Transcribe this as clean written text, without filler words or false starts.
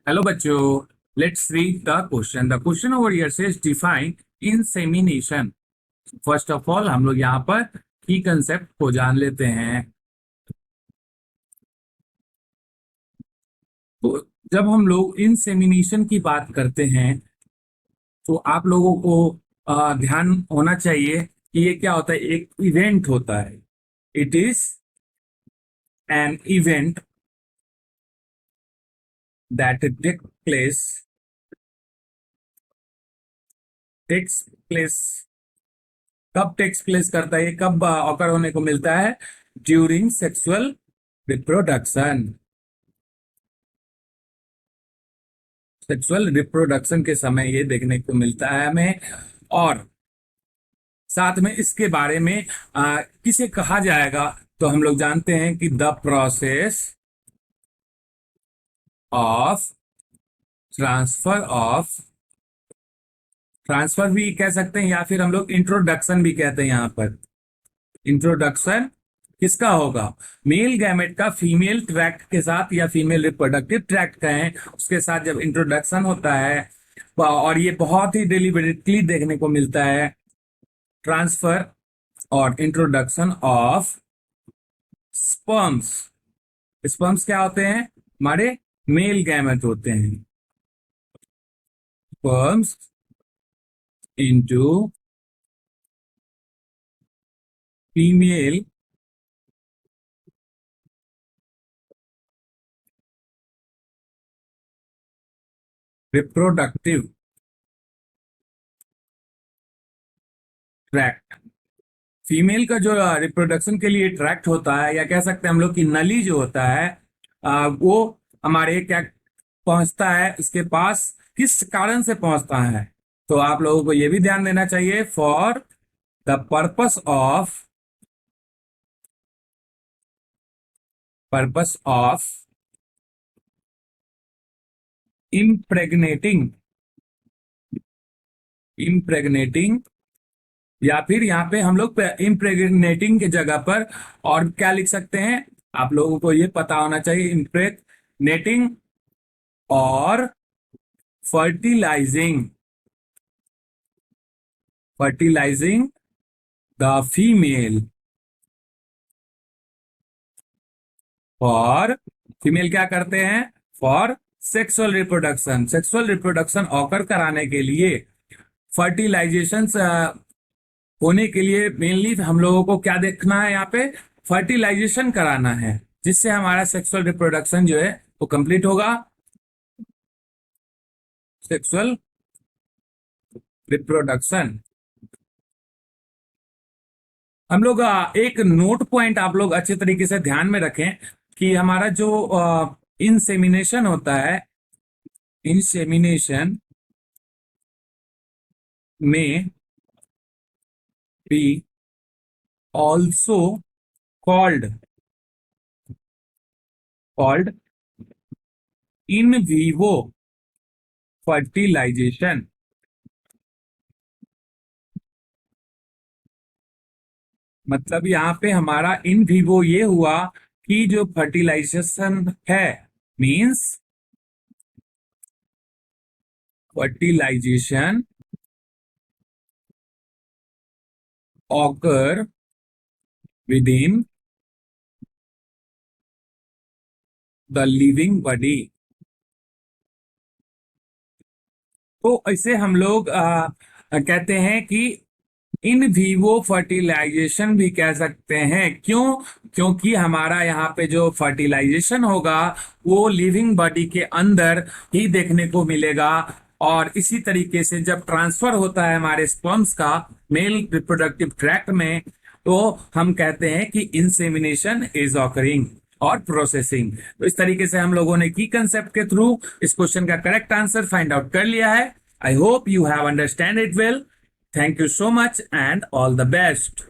Hello बच्चों, let's read the question. The question over here says define insemination. First of all हम लोग यहाँ पर की कंसेप्ट को जान लेते हैं। तो जब हम लोग इंसेमिनेशन की बात करते हैं तो आप लोगों को ध्यान होना चाहिए कि ये क्या होता है। एक इवेंट होता है। It is an event that takes place. कब टेक्स प्लेस करता है, ये कब ऑकर होने को मिलता है? During sexual reproduction. Sexual reproduction के समय ये देखने को मिलता है हमें। और साथ में इसके बारे में किसे कहा जाएगा, तो हम लोग जानते हैं कि the process of transfer transfer भी कह सकते हैं, या फिर हम लोग इंट्रोडक्शन भी कहते हैं। यहाँ पर इंट्रोडक्शन किसका होगा? मेल गैमेट का फीमेल ट्रैक्ट के साथ, या फीमेल रिप्रोडक्टिव ट्रैक्ट कहें, उसके साथ जब इंट्रोडक्शन होता है। और ये बहुत ही डेलिबरेटली देखने को मिलता है। ट्रांसफर और इंट्रोडक्शन ऑफ स्पर्म्स। स्पर्म्स क्या होते हैं? हमारे मेल गैमेट होते हैं। Sperms into female reproductive tract. Female का जो रिप्रोडक्शन के लिए ट्रैक्ट होता है, या कह सकते हैं हम लोग की नली जो होता है, वो हमारे क्या पहुंचता है इसके पास, किस कारण से पहुंचता है? तो आप लोगों को यह भी ध्यान देना चाहिए। फॉर द पर्पस ऑफ इम्प्रेग्नेटिंग इम्प्रेग्नेटिंग या फिर यहाँ पे हम लोग इम्प्रेग्नेटिंग की जगह पर और क्या लिख सकते हैं? आप लोगों को ये पता होना चाहिए। इम्प्रेग्नेटिंग और fertilising fertilising the female. For female क्या करते हैं? फॉर सेक्सुअल रिप्रोडक्शन ऑकर कराने के लिए, फर्टिलाइजेशन होने के लिए मेनली हम लोगों को क्या देखना है? यहाँ पे फर्टिलाइजेशन कराना है, जिससे हमारा सेक्सुअल रिप्रोडक्शन जो है वो कंप्लीट होगा। सेक्सुअल रिप्रोडक्शन हम लोग एक नोट पॉइंट आप लोग अच्छे तरीके से ध्यान में रखें कि हमारा जो इंसेमिनेशन होता है, इंसेमिनेशन में be also called called in vivo fertilization. मतलब यहाँ पे हमारा इन वीवो ये हुआ कि जो फर्टिलाइजेशन है, means fertilization occur within the living body। तो इसे हम लोग कहते हैं कि इन वीवो फर्टिलाइजेशन भी कह सकते हैं। क्यों? क्योंकि हमारा यहाँ पे जो फर्टिलाइजेशन होगा वो लिविंग बॉडी के अंदर ही देखने को मिलेगा। और इसी तरीके से जब ट्रांसफर होता है हमारे स्पर्म्स का मेल रिप्रोडक्टिव ट्रैक्ट में, तो हम कहते हैं कि इंसेमिनेशन इज ऑकरिंग और प्रोसेसिंग। तो इस तरीके से हम लोगों ने की कंसेप्ट के थ्रू इस क्वेश्चन का करेक्ट आंसर फाइंड आउट कर लिया है। I hope you have understand it well. Thank you so much and all the best.